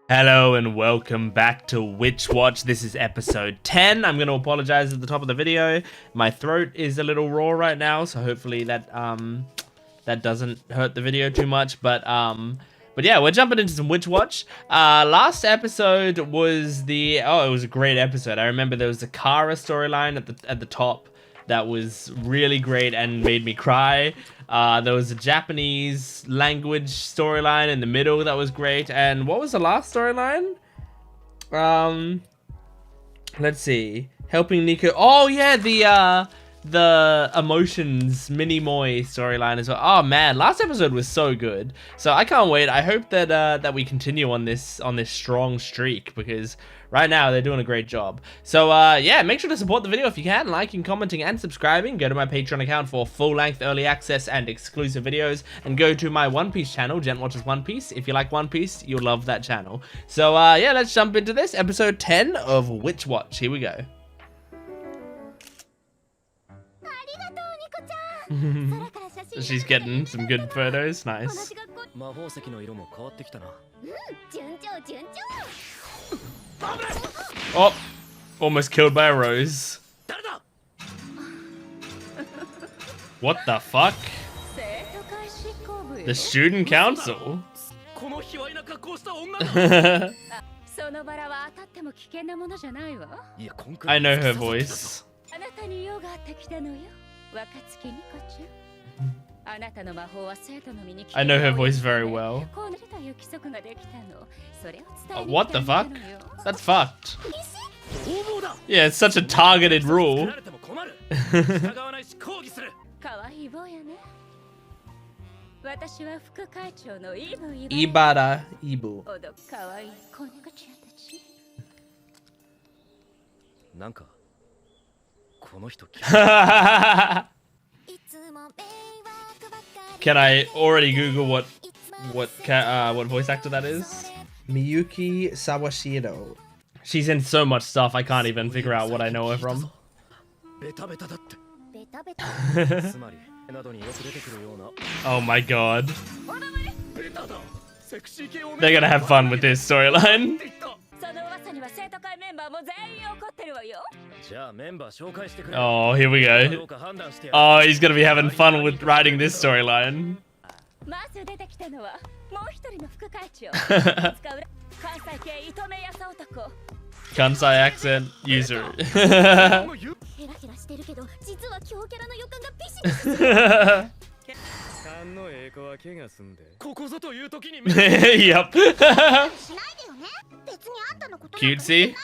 Hello and welcome back to Witch Watch. This is episode 10. I'm going to apologize at the top of the video. My throat is a little raw right now, so hopefully that doesn't hurt the video too much. But yeah, we're jumping into some Witch Watch. Last episode was it was a great episode. I remember there was the Kara storyline at the top that was really great and made me cry. There was a Japanese language storyline in the middle that was great. And what was the last storyline? Let's see. Helping Nico. Oh yeah, the emotions mini moy storyline as well. Oh man, last episode was so good. So I can't wait. I hope that that we continue on this strong streak, because right now they're doing a great job. So yeah, make sure to support the video if you can, liking, commenting, and subscribing. Go to my Patreon account for full-length early access and exclusive videos, and go to my One Piece channel, Jent Watches One Piece. If you like One Piece, you'll love that channel. So yeah, let's jump into this episode 10 of Witch Watch. Here we go. She's getting some good photos. Nice. Oh, almost killed by a rose. What the fuck? The student council? I know her voice. I know her voice very well. What the fuck? That's fucked. Yeah, it's such a targeted rule. Ibara Ibu. Can I already Google what voice actor that is? Miyuki Sawashiro. She's in so much stuff I can't even figure out what I know her from. Oh my god. They're gonna have fun with this storyline. Oh, here we go. Oh, he's gonna be having fun with writing this storyline. Kansai accent user. Yep. Cutesy.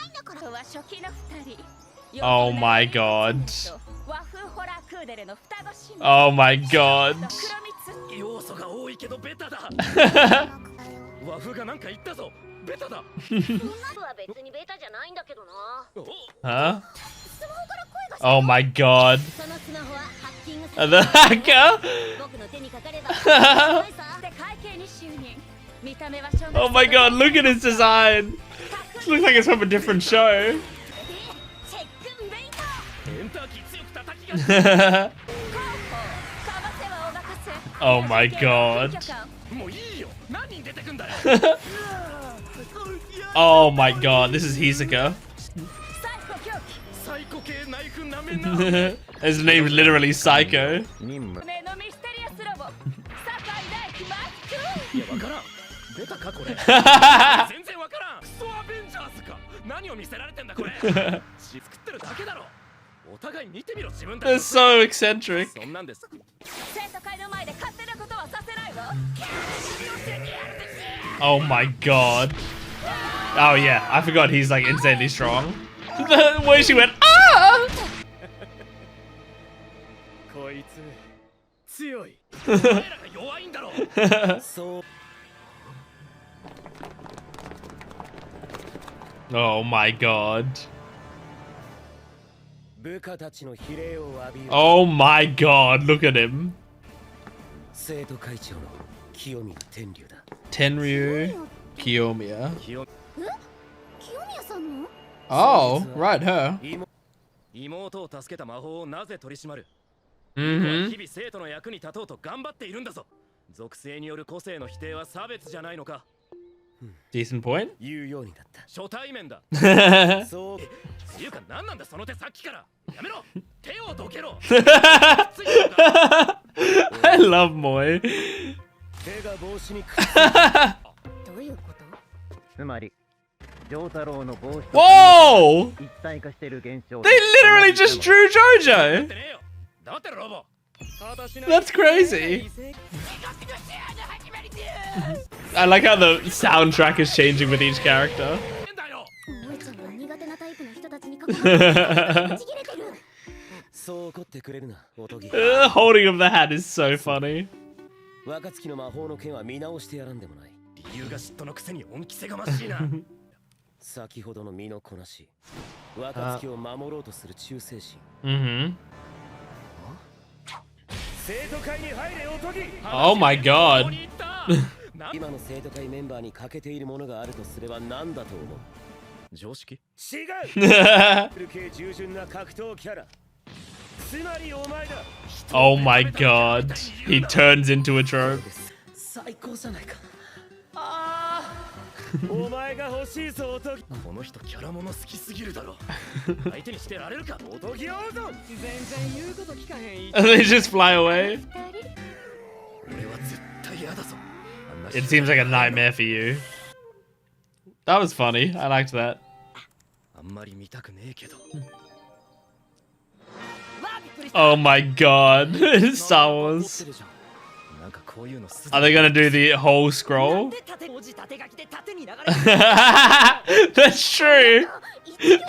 Oh my god. Oh my god. Huh? Oh my god. The hacker? Oh my god, look at his design. It looks like it's from a different show. Oh my god. Oh my god, this is Hisoka. His name is literally Psycho. They're so eccentric. Oh my god. Oh yeah, I forgot he's like insanely strong. The way she went, ah! Oh my god. Oh my god, look at him. Tenryu Kiyomiya. Oh, right, her. Decent point. 言うようになった。初対面だ。そう。つうか何なんだその手さっきから。やめろ。手をどけろ。I love Moy. 手が帽子にくっどういうこと？つまり丈太郎の帽子と Whoa! 一体化している現象 They literally just drew JoJo. だってロボ。 That's crazy. I like how the soundtrack is changing with each character. 萌ちゃんが苦手なタイプの人たちに囲まれてちぎれてる。そう怒ってくれるな、おとぎ。The holding of the hat is so funny. 若月の魔法の剣は見直してやらんでもない。理由が嫉妬のくせに恩着せがましいな。先ほどの身のこなし、若月を守ろうとする忠誠心。Mm-hmm. 生徒会に入れ、おとぎ。 Oh my god. 今の生徒会メンバーに欠けているものがあるとすれば何だと思う？常識？違う。系従順な格闘キャラ。つまりお前だ。 Oh my god. He turns into a trope. 最高じゃないか。ああ。お前が欲しいぞ、おとぎ。この人キャラもの好きすぎるだろ。相手にしてられるか。おとぎおうぞ。全然言うこと聞かへん。 And they just fly away. 俺は絶対嫌だぞ。 It seems like a nightmare for you. That was funny. I liked that. あんまり見たくねえけど。 Oh my god. Star Wars. なんかこういうのす Are they gonna do the whole scroll? That's true.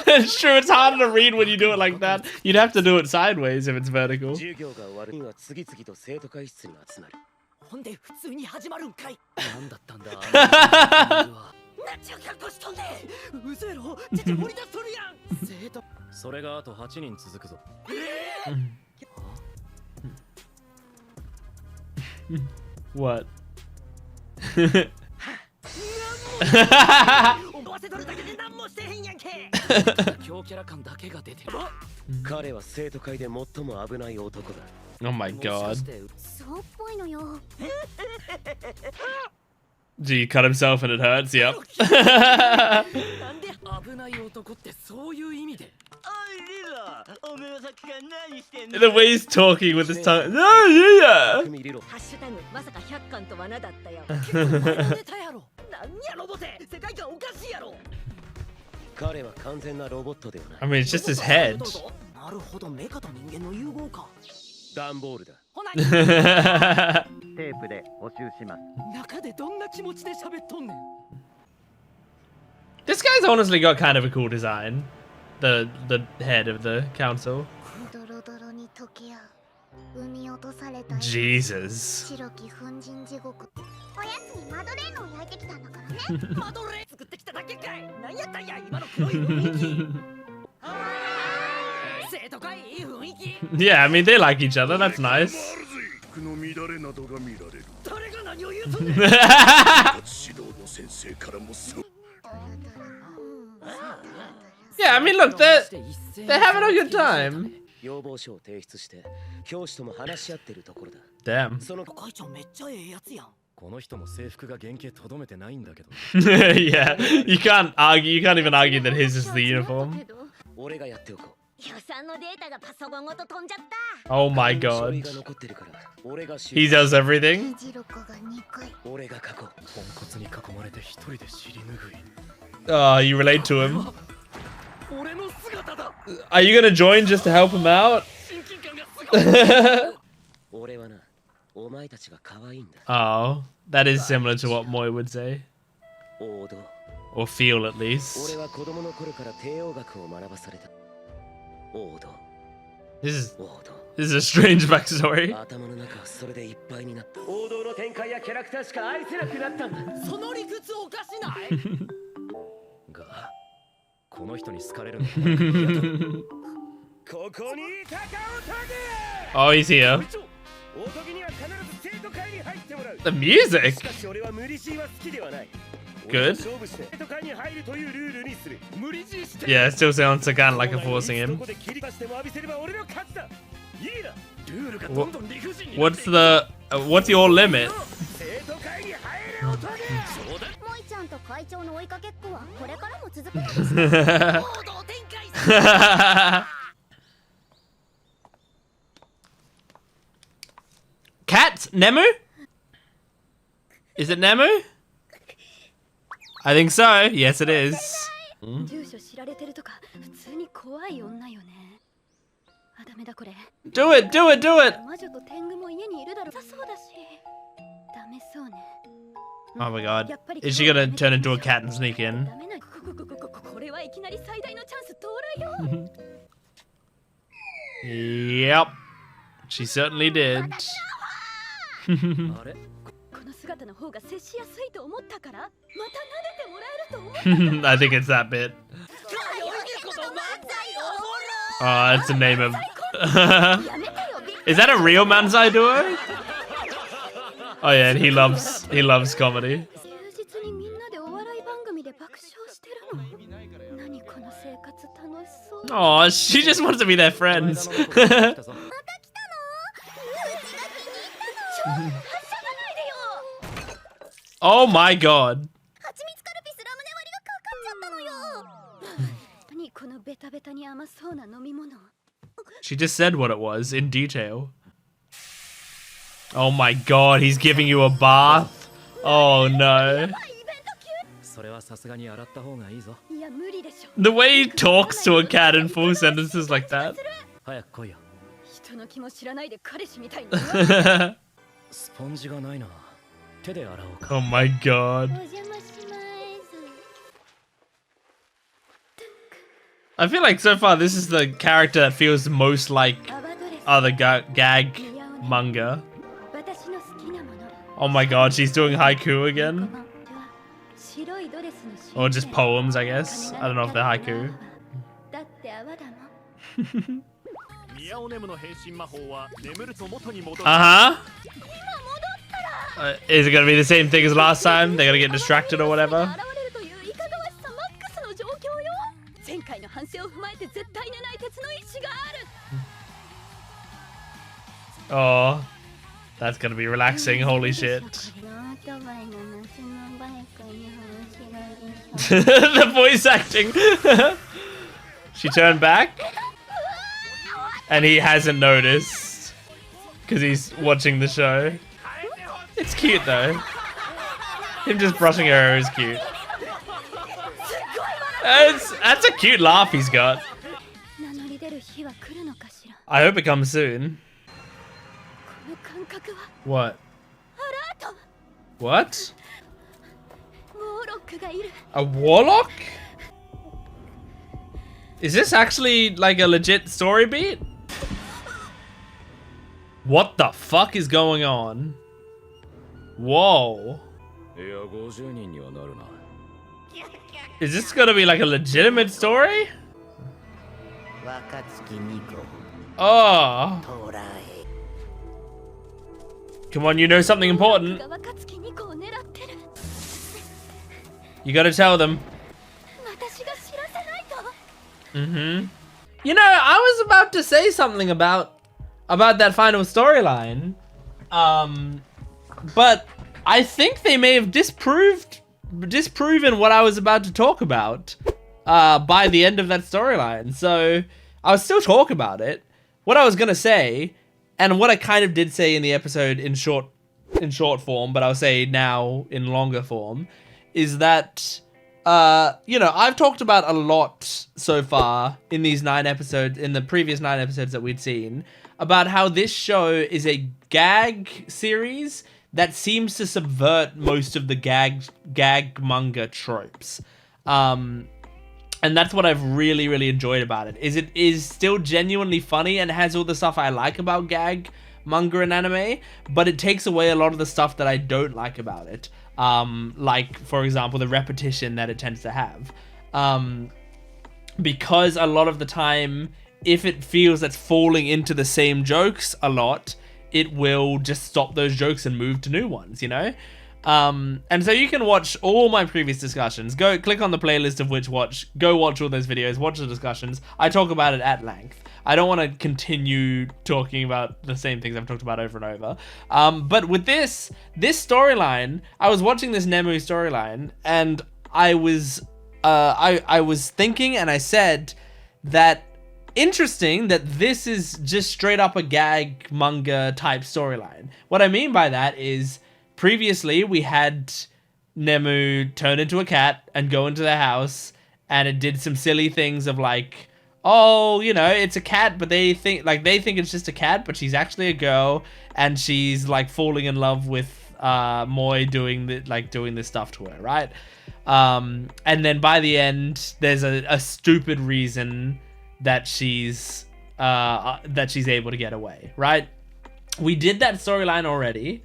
That's true. It's harder to read when you do it like that. You'd have to do it sideways if it's vertical. 授業が終わるには次々と生徒会室に集まる。ほんで普通に始まるんかい。なんだったんだ。なっちゃう格好しとんねん。うそやろ。ちょ掘り出しとるやん。生徒。それがあと8人続くぞ。What? 思わせとるだけで何もしてへんやんけ。強キャラ感だけが出てる。彼は生徒会で最も危ない男だ。 Oh my god. そうっぽいのよ。 Gee, he cut himself and it hurts. Yep. なんで危ない男ってそういう意味で。 The way he's talking with his tongue. No, yeah. ハッシュタグまさか100巻と罠だったよ。出たやろ。なんやロボテ。世界観おかしいやろ。彼は完全なロボットではない。 I mean, it's just his head. なるほど、メカと人間の融合か。ダンボールだ。ほな。テープで補修します。中でどんな気持ちで喋っとんねん。 This guy's honestly got kind of a cool design. The head of the council. ドロドロに溶け合う産み落とされた Jesus. 白き粉塵地獄。おやつにマドレーヌを焼いてきたんだからね。マドレー作ってきただけかい。なんやったんや今の黒い雰囲気。生徒会いい雰囲気。 Yeah, I mean, they like each other. That's nice. 誰が何を言うとんねん。 Yeah, I mean, look, they're having a good time. 要望書を提出して教師とも話し合ってるところだ。 Damn. その会長めっちゃええやつやん。この人も制服が原型とどめてないんだけど。 Yeah, you can't argue. You can't even argue that his is the uniform. 俺がやっておこう。予算のデータがパソコンごと飛んじゃった。 Oh my 書 god. 類が残ってるから俺が He does everything. 議事録が2回。俺が書こう。ポンコツに囲まれて一人で尻拭い。 Oh, you relate to him. 俺の姿だ。 Are you gonna join just to help him out? 親近感がすごい。俺はな、お前たちが可愛いんだ。 Oh, that is similar to what Moy would say. 王道。 Or feel at least. 俺は子供の頃から帝王学を学ばされた。王道。 This 王道。 is a strange backstory. 頭の中はそれでいっぱいになった。王道の展開やキャラクターしか愛せなくなったんだ。その理屈おかしない。が、この人に好かれるのはここにいたかおとぎ。 Oh, he's here. おとぎには必ず生徒会に入ってもらう。 The music. しかし俺は無理強いは好きではない。 Good. 勝負して生徒会に入るというルールにする。無理強いして。 Yeah, it still sounds kind of like a forcing ど him. こで切り出しても浴びせれば俺の勝ちだ。いいな。ルールがどんどん理不尽に。 What's the what's your limit? 生徒会に入れおとぎ。萌ちゃんと会長の追いかけっこはこれからも続くのです 行動展開する Cat? Nemu? Is it Nemu? I think so. Yes, it is. 住所知られてるとか普通に怖い女よね。あ、ダメだこれ。 Do it, do it, do it! 魔女と天狗も家にいるだろう。そうだし。ダメそうね。 Oh my god. Is she gonna turn into a cat and sneak in? ダメな。これはいきなり最大のチャンス到来よ。 Yep. She certainly did. あれ この姿の方が接しやすいと思ったから、また撫でてもらえると思った。 I think it's that bit. この漫才おもろ Oh, that's the name of... やめてよ、びっ Is that a real Manzai duo? Oh yeah, and he loves comedy. 休日にみんなでお笑い番組で爆笑してるの。何この生活楽しそう。 Oh, she just wants to be their friends. 来たぞ Oh my god. 蜂蜜カルピスラムネ割りがかかっちゃったのよ。何このベタベタに甘そうな飲み物。 She just said what it was in detail. Oh my god, he's giving you a bath. Oh no. それはさすがに洗った方がいいぞ いや無理でしょ。 The way he talks to a cat in full sentences like that. 早く来いよ人の気も知らないで彼氏みたいに。スポンジがないな手で洗おうか Oh my god. お邪魔します。 I feel like so far this is the character that feels most like アバドレス。 other gag manga. 私の好きなもの。 Oh my god, she's doing haiku again. 白いドレスの Or just poems, I guess. I don't know if they're haiku. だって泡だもん。ミヤオネムの変身魔法は眠ると元に戻る Uh-huh. Is it gonna be the same thing as last time? They're gonna get distracted or whatever? 現れるといういかがわしさマックスの状況よ。前回の反省を踏まえて絶対寝ない鉄の意志がある。 Oh. That's gonna be relaxing, holy shit. The voice acting. She turned back. And he hasn't noticed. Because he's watching the show. It's cute though. Him just brushing her hair is cute. That's a cute laugh he's got. 名乗り出る日は来るのかしら。 I hope it comes soon. この感覚は What? アラート。 What? ウォーロックがいる。 A warlock? Is this actually like a legit story beat? What the fuck is going on? Whoa. いや50人にはなるな Is this gonna be like a legitimate story? 若月ニコ Oh. 到来 Come on, you know something important. が若月ニコを狙ってる。 You gotta tell them. 私が知らせないと。 Mm-hmm. You know, I was about to say something about that final storyline. But I think they may have disproven what I was about to talk about by the end of that storyline. So I'll still talk about it. What I was gonna say, and what I kind of did say in the episode in short form, but I'll say now in longer form, is that you know, I've talked about a lot so far in these 9 episodes, in the previous 9 episodes that we'd seen, about how this show is a gag series that seems to subvert most of the gag manga tropes. And that's what I've really, really enjoyed about it. It is still genuinely funny and has all the stuff I like about gag manga and anime, but it takes away a lot of the stuff that I don't like about it. Like, for example, the repetition that it tends to have. Because a lot of the time, if it feels it's falling into the same jokes a lot, it will just stop those jokes and move to new ones, you know? And so you can watch all my previous discussions. Go click on the playlist of which watch. Go watch all those videos. Watch the discussions. I talk about it at length. I don't want to continue talking about the same things I've talked about over and over. But with this storyline, I was watching this Nemu storyline, and I was thinking, and I said that interesting that this is just straight up a gag manga type storyline. What I mean by that is, previously, we had Nemu turn into a cat and go into the house, and it did some silly things of like, oh, you know, it's a cat, but they think it's just a cat, but she's actually a girl, and she's like falling in love with Moi doing this stuff to her, right? And then by the end, there's a stupid reason that she's able to get away, right? We did that storyline already.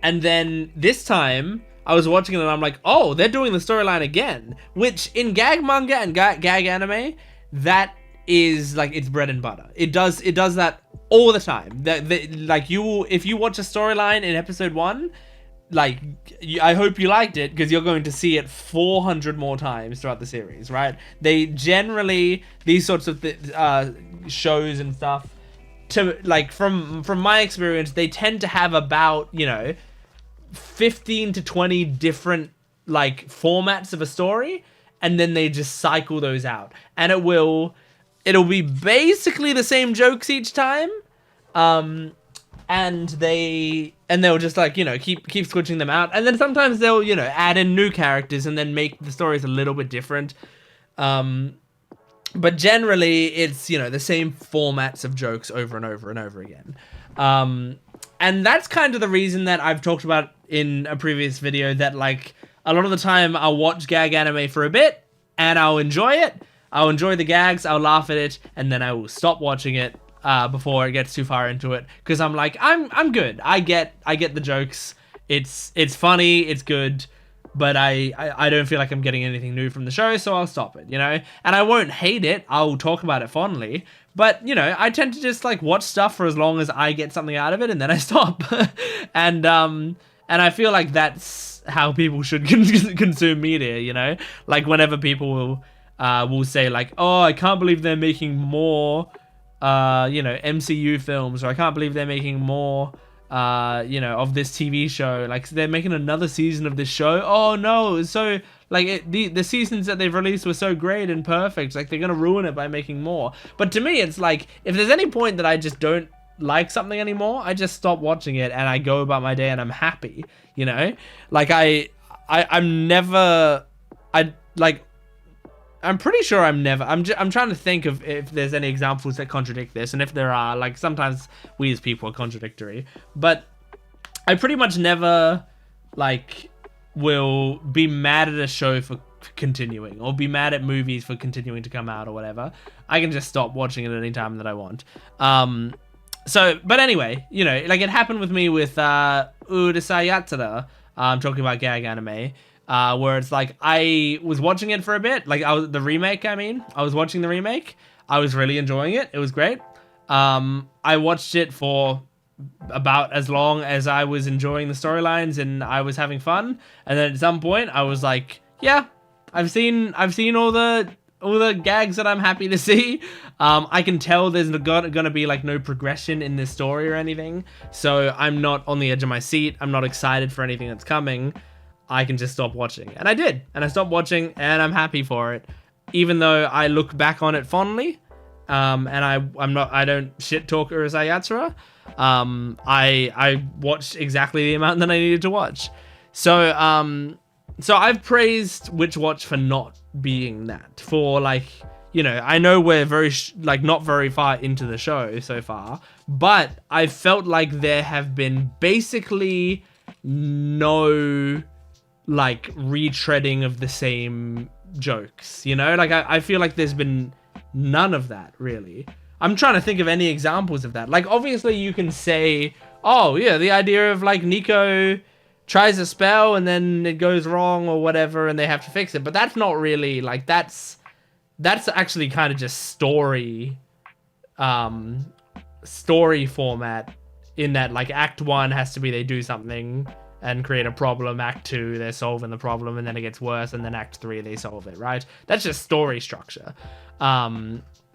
And then this time, I was watching it and I'm like, oh, they're doing the storyline again. Which, in gag manga and gag anime, that is, like, it's bread and butter. It does that all the time. If you watch a storyline in episode 1, like, I hope you liked it, because you're going to see it 400 more times throughout the series, right? They generally, these sorts of shows and stuff, to like, from my experience, they tend to have about, you know, 15 to 20 different like formats of a story, and then they just cycle those out, and it'll be basically the same jokes each time, and they'll just, like, you know, keep switching them out, and then sometimes they'll, you know, add in new characters and then make the stories a little bit different, but generally it's, you know, the same formats of jokes over and over and over again. And that's kind of the reason that I've talked about in a previous video, that, like, a lot of the time I'll watch gag anime for a bit and I'll enjoy it. I'll enjoy the gags, I'll laugh at it, and then I will stop watching it before it gets too far into it, because I'm like, I'm good. I get the jokes. It's funny, it's good, but I don't feel like I'm getting anything new from the show, so I'll stop it, you know? And I won't hate it. I'll talk about it fondly. But, you know, I tend to just, like, watch stuff for as long as I get something out of it, and then I stop. And I feel like that's how people should consume media, you know? Like, whenever people will say, like, oh, I can't believe they're making more, you know, MCU films, or I can't believe they're making more, you know, of this TV show. Like, they're making another season of this show. Oh, no, so... Like, the seasons that they've released were so great and perfect. Like, they're going to ruin it by making more. But to me, it's like, if there's any point that I just don't like something anymore, I just stop watching it and I go about my day and I'm happy, you know? Like, I'm never... I'm pretty sure I'm never... I'm trying to think of if there's any examples that contradict this. And if there are, like, sometimes we as people are contradictory. But I pretty much never, like... will be mad at a show for continuing, or be mad at movies for continuing to come out or whatever. I can just stop watching it at any time that I want. But anyway, you know, like, it happened with me with Urusei Yatsura. I'm talking about gag anime, where it's like, I was watching it for a bit, like, I was watching the remake. I was really enjoying it. It was great. I watched it for about as long as I was enjoying the storylines and I was having fun, and then at some point I was like, yeah, I've seen all the gags that I'm happy to see. I can tell there's gonna be, like, no progression in this story or anything, so I'm not on the edge of my seat. I'm not excited for anything that's coming. I can just stop watching, and I did, and I stopped watching, and I'm happy for it, even though I look back on it fondly. And I don't shit talk Urusei Yatsura. I watched exactly the amount that I needed to watch. So I've praised Witch Watch for not being that. For, like, you know, I know we're not very far into the show so far, but I felt like there have been basically no, like, retreading of the same jokes, you know? Like, I feel like there's been none of that, really. I'm trying to think of any examples of that. Like, obviously you can say, oh, yeah, the idea of, like, Nico tries a spell and then it goes wrong or whatever and they have to fix it. But that's not really, like, that's actually kind of just story format, in that, like, act 1 has to be they do something, and create a problem. Act 2, they're solving the problem, and then it gets worse, and then Act 3, they solve it, right? That's just story structure.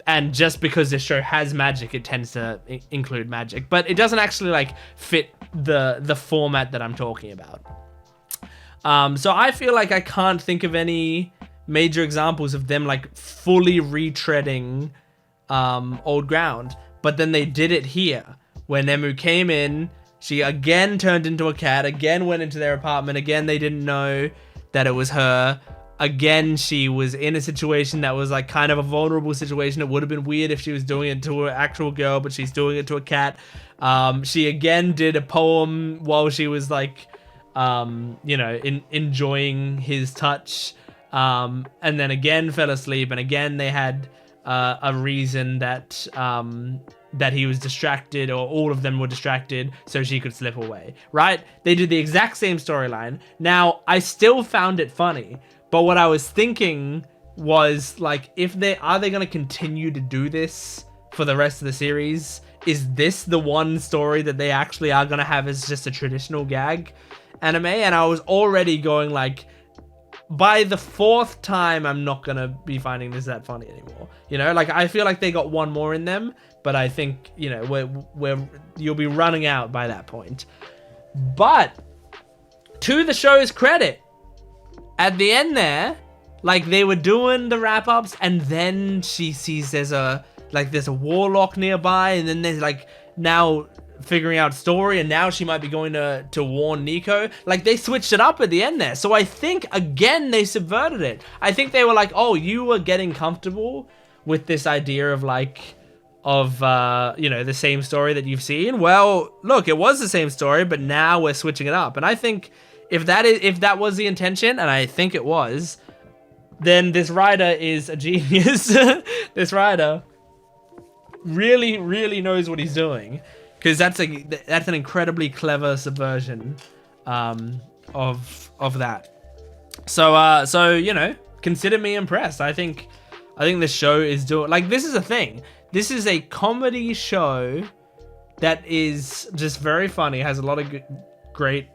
And just because this show has magic, it tends to include magic, but it doesn't actually like fit the format that I'm talking about. So I feel like I can't think of any major examples of them like fully retreading old ground, but then they did it here. When Nemu came in, she again turned into a cat, again went into their apartment, again they didn't know that it was her. Again, she was in a situation that was like kind of a vulnerable situation. It would have been weird if she was doing it to an actual girl, but she's doing it to a cat. She again did a poem while she was like, you know, enjoying his touch. And then again fell asleep. And again, they had a reason that that he was distracted, or all of them were distracted, so she could slip away, right? They did the exact same storyline. Now, I still found it funny. But what I was thinking was, like, if they going to continue to do this for the rest of the series? Is this the one story that they actually are going to have as just a traditional gag anime? And I was already going, like, by the 4th time, I'm not going to be finding this that funny anymore. You know, like, I feel like they got one more in them, but I think, you know, you'll be running out by that point. But to the show's credit, at the end there, like, they were doing the wrap-ups, and then she sees there's a warlock nearby, and then there's, like, now figuring out story, and now she might be going to warn Nico. Like, they switched it up at the end there. So I think, again, they subverted it. I think they were like, oh, you were getting comfortable with this idea of, like, you know, the same story that you've seen. Well, look, it was the same story, but now we're switching it up. And I think if that was the intention, and I think it was, then this writer is a genius. This writer really, really knows what he's doing, because that's an incredibly clever subversion of that. So you know, consider me impressed. I think this show is doing, like, this is a thing. This is a comedy show that is just very funny. Has a lot of great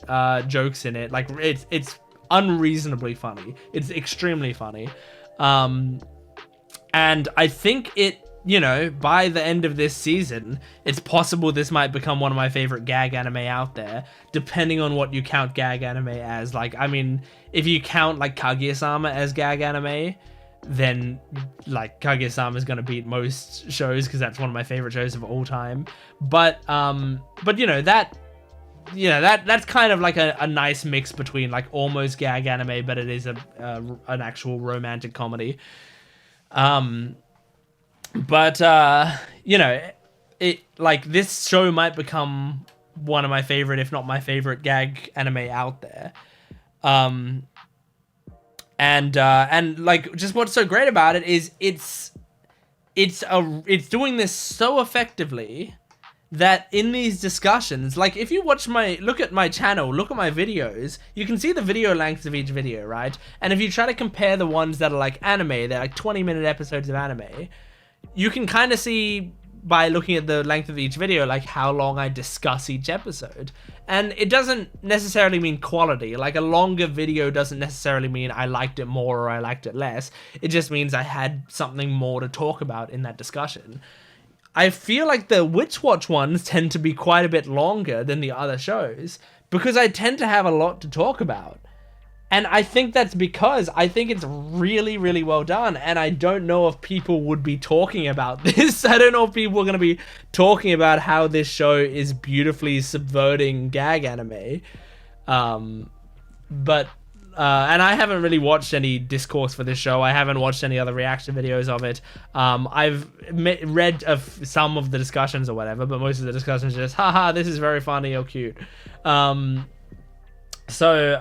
jokes in it. Like, it's unreasonably funny. It's extremely funny. And I think it, you know, by the end of this season, it's possible this might become one of my favorite gag anime out there, depending on what you count gag anime as. Like, I mean, if you count, like, Kaguya-sama as gag anime, then, like, Kaguya-sama is going to beat most shows, because that's one of my favorite shows of all time. But you know, that's kind of like a nice mix between, like, almost gag anime, but it is an actual romantic comedy. But you know, it, like, this show might become one of my favorite, if not my favorite, gag anime out there. And like, just what's so great about it is it's doing this so effectively that in these discussions, like, if you look at my channel, look at my videos, you can see the video lengths of each video, right? And if you try to compare the ones that are like anime, they're like 20-minute episodes of anime, you can kind of see by looking at the length of each video, like, how long I discuss each episode. And it doesn't necessarily mean quality. Like, a longer video doesn't necessarily mean I liked it more or I liked it less. It just means I had something more to talk about in that discussion. I feel like the Witch Watch ones tend to be quite a bit longer than the other shows, because I tend to have a lot to talk about. And I think that's because I think it's really, really well done. And I don't know if people would be talking about this. I don't know if people are going to be talking about how this show is beautifully subverting gag anime. But and I haven't really watched any discourse for this show. I haven't watched any other reaction videos of it. I've read of some of the discussions or whatever, but most of the discussions are just, haha, this is very funny or cute. So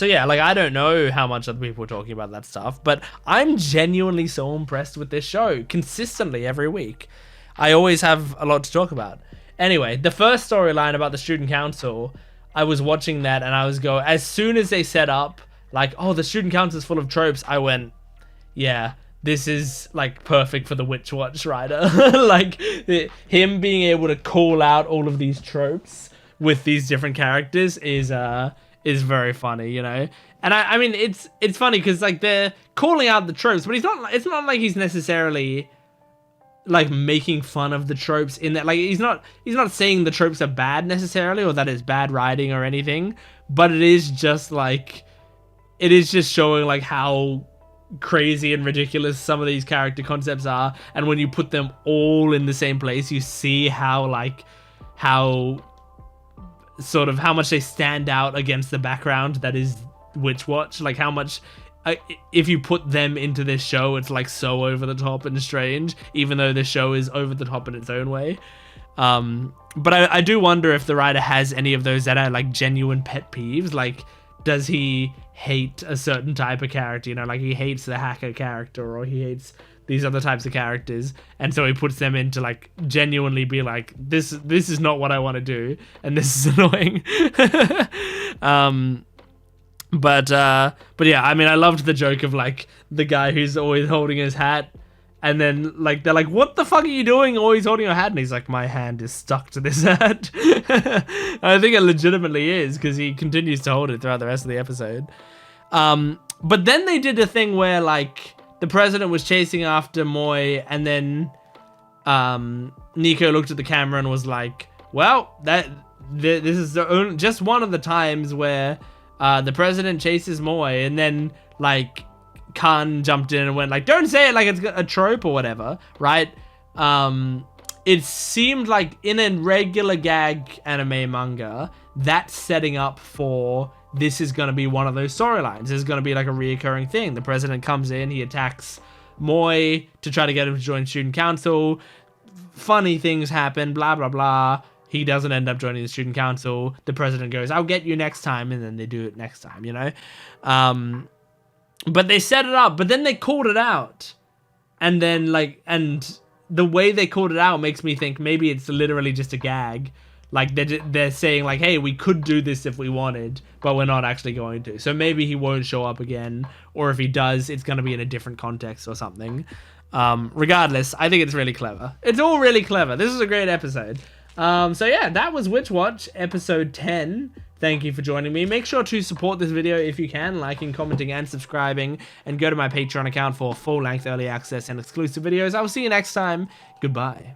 yeah, like, I don't know how much other people are talking about that stuff, but I'm genuinely so impressed with this show consistently every week. I always have a lot to talk about. Anyway, the first storyline about the student council, I was watching that and I was as soon as they set up, like, oh, the student council is full of tropes, I went, yeah, this is, like, perfect for the Witch Watch writer. Like, him being able to call out all of these tropes with these different characters is very funny, you know. And I mean, it's funny because like they're calling out the tropes, but it's not like he's necessarily like making fun of the tropes in that. Like he's not saying the tropes are bad necessarily, or that it's bad writing or anything, but it is just showing like how crazy and ridiculous some of these character concepts are, and when you put them all in the same place, you see how much they stand out against the background that is Witch Watch. Like how much if you put them into this show, it's like so over the top and strange, even though the show is over the top in its own way. But I do wonder if the writer has any of those that are like genuine pet peeves. Like, does he hate a certain type of character? You know, like he hates the hacker character, or he hates these other types of characters, and so he puts them in to like genuinely be like, this is not what I want to do, and this is annoying. But yeah, I mean, I loved the joke of like the guy who's always holding his hat, and then like they're like, what the fuck are you doing always holding your hat? And he's like, my hand is stuck to this hat. I think it legitimately is, because he continues to hold it throughout the rest of the episode. But then they did a thing where like the president was chasing after Moy, and then Nico looked at the camera and was like, well, this is just one of the times where the president chases Moy. And then like Khan jumped in and went like, don't say it like it's a trope or whatever, right? It seemed like in a regular gag anime manga, that's setting up for this is going to be one of those storylines. This is going to be like a reoccurring thing. The president comes in, he attacks Moy to try to get him to join student council. Funny things happen, blah, blah, blah. He doesn't end up joining the student council. The president goes, I'll get you next time. And then they do it next time, you know? But they set it up, but then they called it out. And then like, and the way they called it out makes me think maybe it's literally just a gag. Like they're saying like, hey, we could do this if we wanted, but we're not actually going to. So maybe he won't show up again, or if he does, it's going to be in a different context or something. Regardless, I think it's really clever. It's all really clever. This is a great episode. So yeah, that was Witch Watch episode 10. Thank you for joining me. Make sure to support this video if you can, liking, commenting, and subscribing, and go to my Patreon account for full-length early access and exclusive videos. I will see you next time. Goodbye.